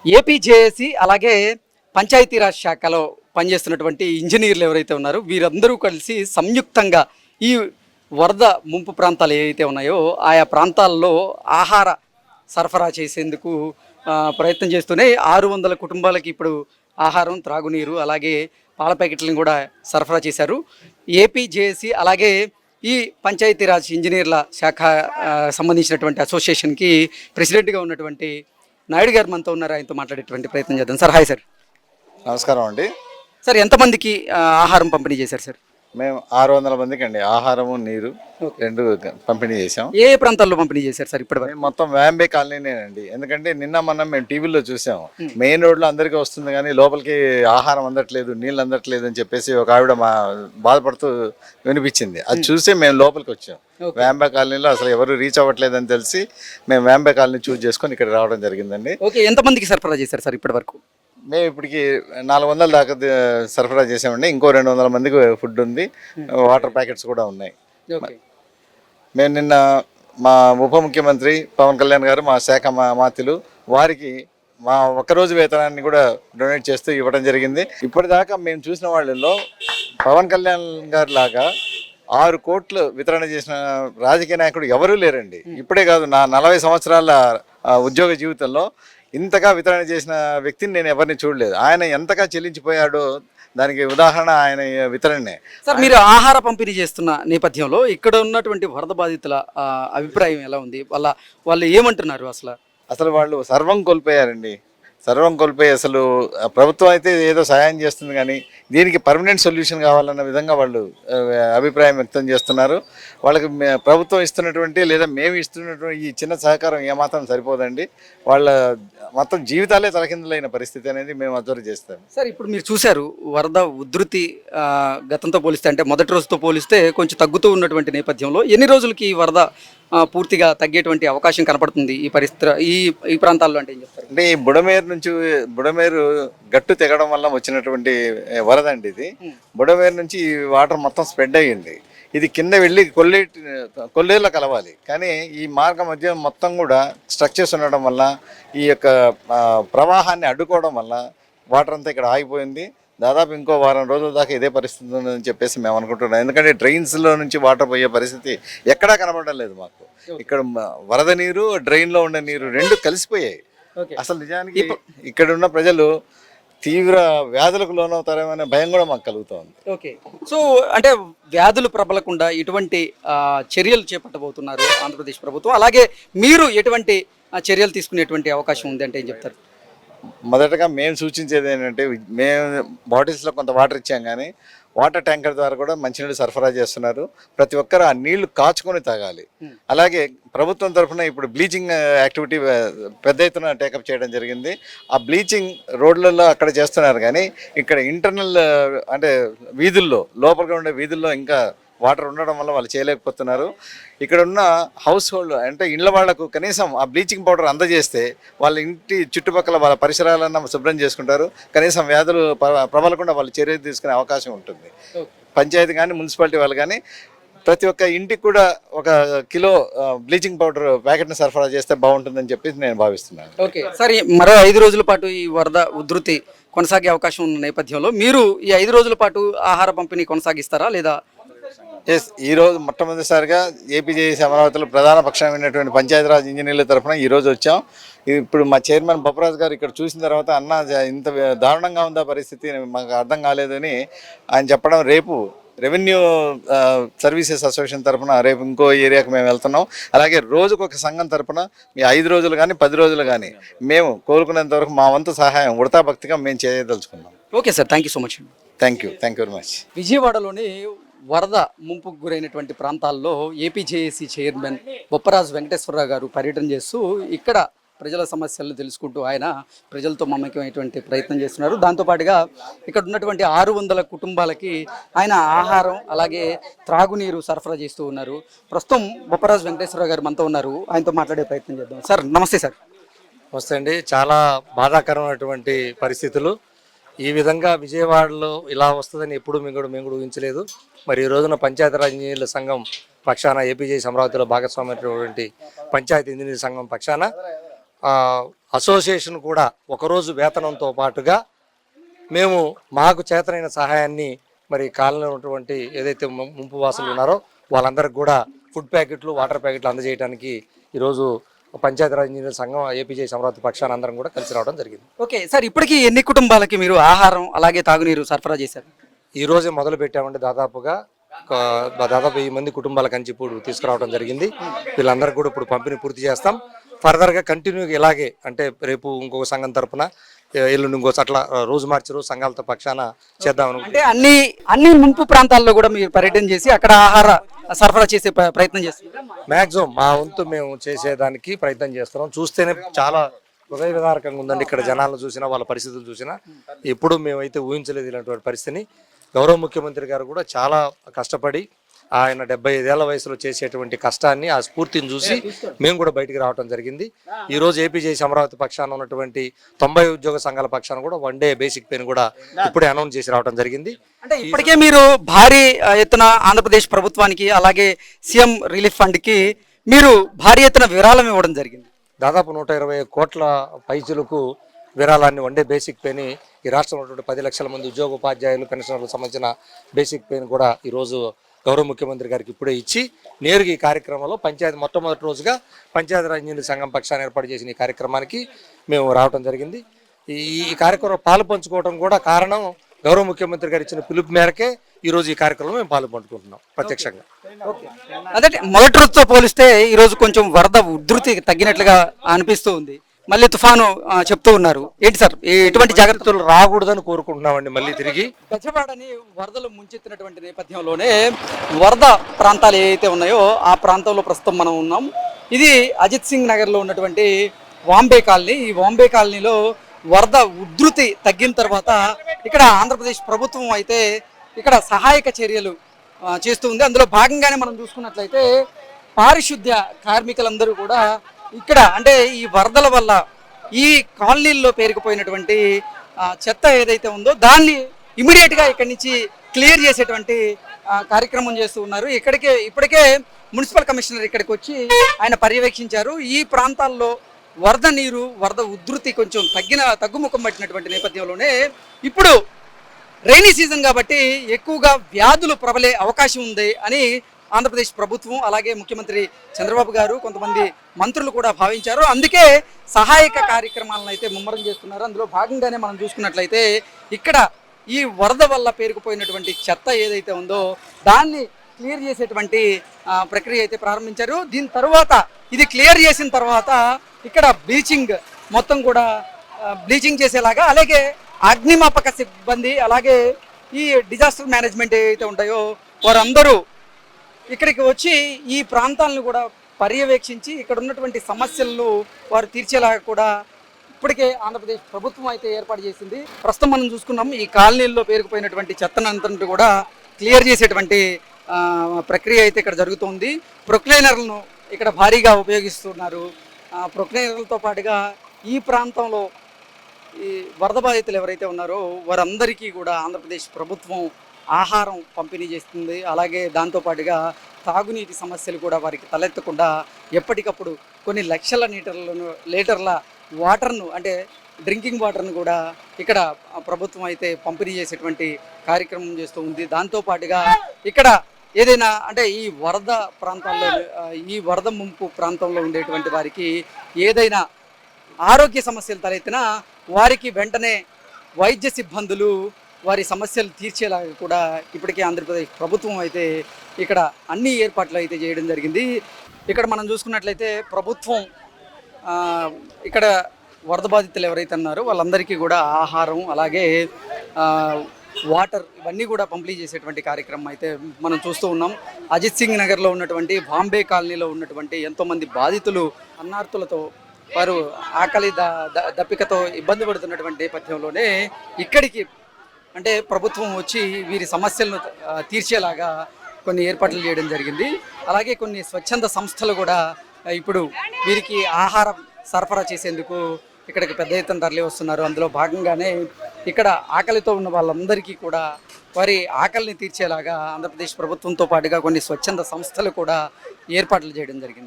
APJAC అలాగే పంచాయతీరాజ్ శాఖలో పనిచేస్తున్నటువంటి ఇంజనీర్లు ఎవరైతే ఉన్నారో వీరందరూ కలిసి సంయుక్తంగా ఈ వరద ముంపు ప్రాంతాలు ఏవైతే ఉన్నాయో ఆయా ప్రాంతాల్లో ఆహార సరఫరా చేసేందుకు ప్రయత్నం చేస్తూనే 600 కుటుంబాలకి ఇప్పుడు ఆహారం, త్రాగునీరు అలాగే పాల ప్యాకెట్లను కూడా సరఫరా చేశారు. ఏపీజేఏసీ అలాగే ఈ పంచాయతీరాజ్ ఇంజనీర్ల శాఖ సంబంధించినటువంటి అసోసియేషన్కి ప్రెసిడెంట్గా ఉన్నటువంటి నాయుడు గారు మనతో ఉన్నారు. ఆయనతో మాట్లాడేటువంటి ప్రయత్నం చేద్దాం. Sir, hi sir. నమస్కారం అండి. సార్, ఎంతమందికి ఆహారం పంపిణీ చేశారు సార్? మేము 600 మందికి అండి ఆహారము, నీరు రెండు పంపిణీ చేసాం. ఏ ప్రాంతాల్లో పంపిణీ చేశారు సార్ ఇప్పటి వరకు? మొత్తం వ్యాంబే కాలనీనేనండి. ఎందుకంటే నిన్న మనం మేము టీవీలో చూసాం, మెయిన్ రోడ్లో అందరికీ వస్తుంది కానీ లోపలికి ఆహారం అందట్లేదు, నీళ్ళు అందట్లేదు అని చెప్పేసి ఒక ఆవిడ బాధపడుతూ వినిపించింది. అది చూసి మేము లోపలికి వచ్చాం. వ్యాంబే కాలనీలో అసలు ఎవరు రీచ్ అవ్వట్లేదని తెలిసి మేము వ్యాంబే కాలనీ చూస్ చేసుకొని ఇక్కడ రావడం జరిగిందండి. ఓకే, ఎంతమందికి సరఫరా చేశారు సార్ ఇప్పటి వరకు? మేము ఇప్పటికి 400 దాకా సరఫరా చేసామండి. ఇంకో 200 మందికి ఫుడ్ ఉంది, వాటర్ ప్యాకెట్స్ కూడా ఉన్నాయి. మేము నిన్న మా ఉప ముఖ్యమంత్రి పవన్ కళ్యాణ్ గారు, మా శాఖ మాత్యులు వారికి మా ఒక్కరోజు వేతనాన్ని కూడా డొనేట్ చేస్తూ ఇవ్వడం జరిగింది. ఇప్పటిదాకా మేము చూసిన వాళ్ళలో పవన్ కళ్యాణ్ గారి లాగా 6 కోట్లు వితరణ చేసిన రాజకీయ నాయకుడు ఎవరూ లేరండి. ఇప్పుడే కాదు, నా 40 సంవత్సరాల ఉద్యోగ జీవితంలో ఇంతగా వితరణ చేసిన వ్యక్తిని నేను ఎవరిని చూడలేదు. ఆయన ఎంతగా చెల్లించిపోయాడో దానికి ఉదాహరణ ఆయన వితరణనే. సార్, మీరు ఆహార పంపిణీ చేస్తున్న నేపథ్యంలో ఇక్కడ ఉన్నటువంటి వరద బాధితుల అభిప్రాయం ఎలా ఉంది? వాళ్ళు ఏమంటున్నారు? అసలు వాళ్ళు సర్వం కోల్పోయారండి. సర్వం కోల్పోయి అసలు ప్రభుత్వం అయితే ఏదో సహాయం చేస్తుంది కానీ దీనికి పర్మనెంట్ సొల్యూషన్ కావాలన్న విధంగా వాళ్ళు అభిప్రాయం వ్యక్తం చేస్తున్నారు. వాళ్ళకి ప్రభుత్వం ఇస్తున్నటువంటి లేదా మేము ఇస్తున్నటువంటి ఈ చిన్న సహకారం ఏమాత్రం సరిపోదండి. వాళ్ళ మొత్తం జీవితాలే తలకిందులైన పరిస్థితి అనేది మేము అబ్జర్వ్ చేస్తాం. సార్, ఇప్పుడు మీరు చూశారు వరద ఉధృతి గతంతో పోలిస్తే, అంటే మొదటి రోజుతో పోలిస్తే కొంచెం తగ్గుతూ ఉన్నటువంటి నేపథ్యంలో ఎన్ని రోజులకి ఈ వరద పూర్తిగా తగ్గేటువంటి అవకాశం కనపడుతుంది ఈ పరిస్థితి ఈ ప్రాంతాల్లో? అంటే ఏం చెప్తారు? అంటే ఈ బుడమేరు గట్టు తెగడం వల్ల వచ్చినటువంటి వరద అండి ఇది. బుడమేరు నుంచి ఈ వాటర్ మొత్తం స్ప్రెడ్ అయ్యింది. ఇది కింద వెళ్ళి కొల్లేరులో కలవాలి, కానీ ఈ మార్గం మధ్య మొత్తం కూడా స్ట్రక్చర్స్ ఉండడం వల్ల ఈ యొక్క ప్రవాహాన్ని అడ్డుకోవడం వల్ల వాటర్ అంతా ఇక్కడ ఆగిపోయింది. దాదాపు ఇంకో వారం రోజుల దాకా ఇదే పరిస్థితి ఉందని చెప్పేసి మేము అనుకుంటున్నాం. ఎందుకంటే డ్రైన్స్లో నుంచి వాటర్ పోయే పరిస్థితి ఎక్కడా కనబడడం లేదు మాకు. ఇక్కడ వరద నీరు, డ్రైన్లో ఉండే నీరు రెండు కలిసిపోయాయి. అసలు నిజానికి ఇక్కడ ఉన్న ప్రజలు తీవ్ర వ్యాధులకు లోనవుతారేమనే భయం కూడా మాకు కలుగుతుంది. ఓకే, సో అంటే వ్యాధులు ప్రబలకుండా ఎటువంటి చర్యలు చేపట్టబోతున్నారు ఆంధ్రప్రదేశ్ ప్రభుత్వం? అలాగే మీరు ఎటువంటి చర్యలు తీసుకునేటువంటి అవకాశం ఉంది అంటే ఏం చెప్తారు? మొదటగా మేము సూచించేది ఏంటంటే, మేము బాటిల్స్లో కొంత వాటర్ ఇచ్చాం కానీ వాటర్ ట్యాంకర్ ద్వారా కూడా మంచినీళ్ళు సరఫరా చేస్తున్నారు. ప్రతి ఒక్కరు ఆ నీళ్లు కాచుకొని తాగాలి. అలాగే ప్రభుత్వం తరఫున ఇప్పుడు బ్లీచింగ్ యాక్టివిటీ పెద్ద ఎత్తున టేకప్ చేయడం జరిగింది. ఆ బ్లీచింగ్ రోడ్లలో అక్కడ చేస్తున్నారు కానీ ఇక్కడ ఇంటర్నల్ అంటే వీధుల్లో, లోపలిగా ఉండే వీధుల్లో ఇంకా వాటర్ ఉండడం వల్ల వాళ్ళు చేయలేకపోతున్నారు. ఇక్కడ ఉన్న హౌస్ హోల్డ్ అంటే ఇళ్ళ వాళ్లకు కనీసం ఆ బ్లీచింగ్ పౌడర్ అందజేస్తే వాళ్ళ ఇంటి చుట్టుపక్కల వాళ్ళ పరిసరాలన్నా శుభ్రం చేసుకుంటారు. కనీసం వ్యాధులు ప్రబలకుండా వాళ్ళు చర్యలు తీసుకునే అవకాశం ఉంటుంది. పంచాయతీ కానీ మున్సిపాలిటీ వాళ్ళు కానీ ప్రతి ఒక్క ఇంటికి కూడా 1 కిలో బ్లీచింగ్ పౌడర్ ప్యాకెట్ని సరఫరా చేస్తే బాగుంటుందని చెప్పి నేను భావిస్తున్నాను. ఓకే, సరే, మరో 5 రోజుల పాటు ఈ వరద ఉధృతి కొనసాగే అవకాశం ఉన్న నేపథ్యంలో మీరు ఈ 5 రోజుల పాటు ఆహార పంపిణీ కొనసాగిస్తారా లేదా? ఈరోజు మొట్టమొదటిసారిగా ఏపీజేఏసీ అమరావతిలో ప్రధాన పక్షమైనటువంటి పంచాయతీరాజ్ ఇంజనీర్ల తరఫున ఈరోజు వచ్చాం. ఇప్పుడు మా చైర్మన్ బొప్పరాజు గారు ఇక్కడ చూసిన తర్వాత, అన్న ఇంత దారుణంగా ఉందా పరిస్థితి, మాకు అర్థం కాలేదని ఆయన చెప్పడం, రేపు రెవెన్యూ సర్వీసెస్ అసోసియేషన్ తరఫున రేపు ఇంకో ఏరియాకి మేము వెళ్తున్నాం. అలాగే రోజుకు ఒక సంఘం తరఫున మీ 5 రోజులు కానీ 10 రోజులు కానీ మేము కోరుకునేంత వరకు మా వంతు సహాయం ఉడతా భక్తిగా మేము చేయదలుచుకున్నాం. Okay sir, thank you so much. Thank you very much. విజయవాడలోని వరద ముంపుకు గురైనటువంటి ప్రాంతాల్లో ఏపీజేఏసీ చైర్మన్ బొప్పరాజు వెంకటేశ్వరరావు గారు పర్యటన చేస్తూ ఇక్కడ ప్రజల సమస్యలను తెలుసుకుంటూ ఆయన ప్రజలతో మమేకమైనటువంటి ప్రయత్నం చేస్తున్నారు. దాంతోపాటుగా ఇక్కడ ఉన్నటువంటి 600 కుటుంబాలకి ఆయన ఆహారం అలాగే త్రాగునీరు సరఫరా చేస్తూ ఉన్నారు. ప్రస్తుతం బొప్పరాజు వెంకటేశ్వరరావు గారు మనతో ఉన్నారు. ఆయనతో మాట్లాడే ప్రయత్నం చేద్దాం. సార్, నమస్తే సార్. నమస్తే అండి. చాలా బాధాకరమైనటువంటి పరిస్థితులు. ఈ విధంగా విజయవాడలో ఇలా వస్తుందని ఎప్పుడు మేము కూడా ఊహించలేదు. మరి ఈ రోజున పంచాయతీరాజ్ ఇంజనీర్ల సంఘం పక్షాన, ఏపీజేఏసీ అమరావతిలో భాగస్వామ్యమైనటువంటి పంచాయతీ ఇంజనీర్ల సంఘం పక్షాన అసోసియేషన్ కూడా ఒకరోజు వేతనంతో పాటుగా మేము మాకు చేతనైన సహాయాన్ని మరి కాలనీలో ఉన్నటువంటి ఏదైతే ముంపు వాసులు ఉన్నారో వాళ్ళందరికీ కూడా ఫుడ్ ప్యాకెట్లు వాటర్ ప్యాకెట్లు అందజేయడానికి ఈరోజు పంచాయతీరాజ్ ఇంజనీర్ సంఘం ఏపీజేఎస్ అమరావతి పక్షాన అందరం కూడా కలిసి రావడం జరిగింది. ఓకే సార్, ఇప్పటికీ ఎన్ని కుటుంబాలకి మీరు ఆహారం అలాగే తాగునీరు సరఫరా చేశారు? ఈ రోజే మొదలు పెట్టామంటే దాదాపు 1000 మంది కుటుంబాలకు ఇప్పుడు తీసుకురావడం జరిగింది. వీళ్ళందరికీ కూడా ఇప్పుడు పంపిణీ పూర్తి చేస్తాం. ఫర్దర్గా కంటిన్యూగా ఇలాగే అంటే రేపు ఇంకొక సంఘం తరపున ఎల్లుండి ఇంకో అట్లా రోజు మార్చి రోజు సంఘాలతో పక్షాన చేద్దామని. అంటే అన్ని ముంపు ప్రాంతాల్లో కూడా మీరు పర్యటన చేసి అక్కడ ఆహార సరఫరా చేసే ప్రయత్నం చేస్తున్నారు? మ్యాక్సిమం మా వంతు మేము చేసేదానికి ప్రయత్నం చేస్తున్నాం. చూస్తేనే చాలా హృదయ విదారకంగా ఉందండి. ఇక్కడ జనాలను చూసినా వాళ్ళ పరిస్థితులు చూసినా ఎప్పుడు మేమైతే ఊహించలేదు ఇలాంటి పరిస్థితిని. గౌరవ ముఖ్యమంత్రి గారు కూడా చాలా కష్టపడి ఆయన 75 ఏళ్ల వయసులో చేసేటువంటి కష్టాన్ని ఆ స్ఫూర్తిని చూసి మేము కూడా బయటికి రావడం జరిగింది. ఈరోజు ఏపీజేఎస్ అమరావతి పక్షాన ఉన్నటువంటి 90 ఉద్యోగ సంఘాల పక్షాన కూడా 1 డే బేసిక్ పేని కూడా ఇప్పుడే అనౌన్స్ చేసి రావడం జరిగింది. అంటే ఇప్పటికే మీరు భారీ ఎత్తున ఆంధ్రప్రదేశ్ ప్రభుత్వానికి అలాగే సీఎం రిలీఫ్ ఫండ్కి మీరు భారీ ఎత్తున విరాళం ఇవ్వడం జరిగింది. దాదాపు 120 కోట్ల పైచులకు విరాళాన్ని 1 డే బేసిక్ పేని ఈ రాష్ట్రంలో ఉన్నటువంటి 10 లక్షల మంది ఉద్యోగ ఉపాధ్యాయులు పెన్షనర్లకు సంబంధించిన బేసిక్ పేని కూడా ఈరోజు గౌరవ ముఖ్యమంత్రి గారికి ఇప్పుడే ఇచ్చి నేరుగా ఈ కార్యక్రమంలో మొట్టమొదటి రోజుగా పంచాయతీరాజ్ ఇంజనీర్ సంఘం పక్షాన్ని ఏర్పాటు చేసిన ఈ కార్యక్రమానికి మేము రావడం జరిగింది. ఈ కార్యక్రమం పాలు పంచుకోవడం కూడా కారణం గౌరవ ముఖ్యమంత్రి గారు ఇచ్చిన పిలుపు మేరకే ఈరోజు ఈ కార్యక్రమంలో మేము పాలు పంచుకుంటున్నాం ప్రత్యక్షంగా. అదే మొదటి రోజుతో పోలిస్తే ఈరోజు కొంచెం వరద ఉధృతి తగ్గినట్లుగా అనిపిస్తూ ఉంది. మళ్ళీ తుఫాను చెప్తూ ఉన్నారు. ఏంటి సార్, ఎటువంటి జాగ్రత్తలు రాకూడదని కోరుకుంటున్నామండి. మళ్ళీ తిరిగి గజవాడని వరదలు ముంచెత్తినటువంటి నేపథ్యంలోనే వరద ప్రాంతాలు ఏవైతే ఉన్నాయో ఆ ప్రాంతంలో ప్రస్తుతం మనం ఉన్నాం. ఇది అజిత్ సింగ్ నగర్లో ఉన్నటువంటి వాంబే కాలనీ. ఈ వాంబే కాలనీలో వరద ఉధృతి తగ్గిన తర్వాత ఇక్కడ ఆంధ్రప్రదేశ్ ప్రభుత్వం అయితే ఇక్కడ సహాయక చర్యలు చేస్తూ ఉంది. అందులో భాగంగానే మనం చూసుకున్నట్లయితే పారిశుద్ధ్య కార్మికులందరూ కూడా ఇక్కడ అంటే ఈ వరదల వల్ల ఈ కాలనీల్లో పేరుకుపోయినటువంటి చెత్త ఏదైతే ఉందో దాన్ని ఇమీడియట్గా ఇక్కడి నుంచి క్లియర్ చేసేటువంటి కార్యక్రమం చేస్తూ ఉన్నారు. ఇప్పటికే మున్సిపల్ కమిషనర్ ఇక్కడికి వచ్చి ఆయన పర్యవేక్షించారు. ఈ ప్రాంతాల్లో వరద ఉధృతి కొంచెం తగ్గుముఖం పట్టినటువంటి నేపథ్యంలోనే ఇప్పుడు రైనీ సీజన్ కాబట్టి ఎక్కువగా వ్యాధులు ప్రబలే అవకాశం ఉంది అని ఆంధ్రప్రదేశ్ ప్రభుత్వం అలాగే ముఖ్యమంత్రి చంద్రబాబు గారు కొంతమంది మంత్రులు కూడా భావించారు. అందుకే సహాయక కార్యక్రమాలను అయితే ముమ్మరం చేస్తున్నారు. అందులో భాగంగానే మనం చూసుకున్నట్లయితే ఇక్కడ ఈ వరద వల్ల పేరుకుపోయినటువంటి చెత్త ఏదైతే ఉందో దాన్ని క్లియర్ చేసేటువంటి ప్రక్రియ అయితే ప్రారంభించారు. దీని తర్వాత ఇది క్లియర్ చేసిన తర్వాత ఇక్కడ బ్లీచింగ్ మొత్తం కూడా బ్లీచింగ్ చేసేలాగా అలాగే అగ్నిమాపక సిబ్బంది అలాగే ఈ డిజాస్టర్ మేనేజ్మెంట్ ఏవైతే ఉంటాయో వారందరూ ఇక్కడికి వచ్చి ఈ ప్రాంతాలను కూడా పర్యవేక్షించి ఇక్కడ ఉన్నటువంటి సమస్యలను వారు తీర్చేలాగా కూడా ఇప్పటికే ఆంధ్రప్రదేశ్ ప్రభుత్వం అయితే ఏర్పాటు చేసింది. ప్రస్తుతం మనం చూసుకున్నాం ఈ కాలనీల్లో పేరుకుపోయినటువంటి చెత్తనంతా కూడా క్లియర్ చేసేటువంటి ప్రక్రియ అయితే ఇక్కడ జరుగుతుంది. ప్రొక్లైనర్లను ఇక్కడ భారీగా ఉపయోగిస్తున్నారు. ప్రొక్లైనర్లతో పాటుగా ఈ ప్రాంతంలో ఈ వరద బాధితులు ఎవరైతే ఉన్నారో వారందరికీ కూడా ఆంధ్రప్రదేశ్ ప్రభుత్వం ఆహారం పంపిణీ చేస్తుంది. అలాగే దాంతోపాటుగా తాగునీటి సమస్యలు కూడా వారికి తలెత్తకుండా ఎప్పటికప్పుడు కొన్ని లక్షల లీటర్ల వాటర్ను అంటే డ్రింకింగ్ వాటర్ను కూడా ఇక్కడ ప్రభుత్వం అయితే పంపిణీ చేసేటువంటి కార్యక్రమం చేస్తూ ఉంది. దాంతోపాటుగా ఇక్కడ ఏదైనా అంటే ఈ వరద ప్రాంతాల్లో ఈ వరద ముంపు ప్రాంతంలో ఉండేటువంటి వారికి ఏదైనా ఆరోగ్య సమస్యలు తలెత్తినా వారికి వెంటనే వైద్య సిబ్బందులు వారి సమస్యలు తీర్చేలాగా కూడా ఇప్పటికే ఆంధ్రప్రదేశ్ ప్రభుత్వం అయితే ఇక్కడ అన్ని ఏర్పాట్లు అయితే చేయడం జరిగింది. ఇక్కడ మనం చూసుకున్నట్లయితే ప్రభుత్వం ఇక్కడ వరద బాధితులు ఎవరైతే ఉన్నారో వాళ్ళందరికీ కూడా ఆహారం అలాగే వాటర్ ఇవన్నీ కూడా పంపిణీ చేసేటువంటి కార్యక్రమం అయితే మనం చూస్తూ ఉన్నాం. అజిత్ సింగ్ నగర్లో ఉన్నటువంటి బాంబే కాలనీలో ఉన్నటువంటి ఎంతోమంది బాధితులు అన్నార్తులతో వారు ఆకలి దప్పికతో ఇబ్బంది పడుతున్నటువంటి నేపథ్యంలోనే ఇక్కడికి అంటే ప్రభుత్వం వచ్చి వీరి సమస్యలను తీర్చేలాగా కొన్ని ఏర్పాట్లు చేయడం జరిగింది. అలాగే కొన్ని స్వచ్ఛంద సంస్థలు కూడా ఇప్పుడు వీరికి ఆహారం సరఫరా చేసేందుకు ఇక్కడికి పెద్ద ఎత్తున తరలి వస్తున్నారు. అందులో భాగంగానే ఇక్కడ ఆకలితో ఉన్న వాళ్ళందరికీ కూడా వారి ఆకలిని తీర్చేలాగా ఆంధ్రప్రదేశ్ ప్రభుత్వంతో పాటుగా కొన్ని స్వచ్ఛంద సంస్థలు కూడా ఏర్పాట్లు చేయడం జరిగింది.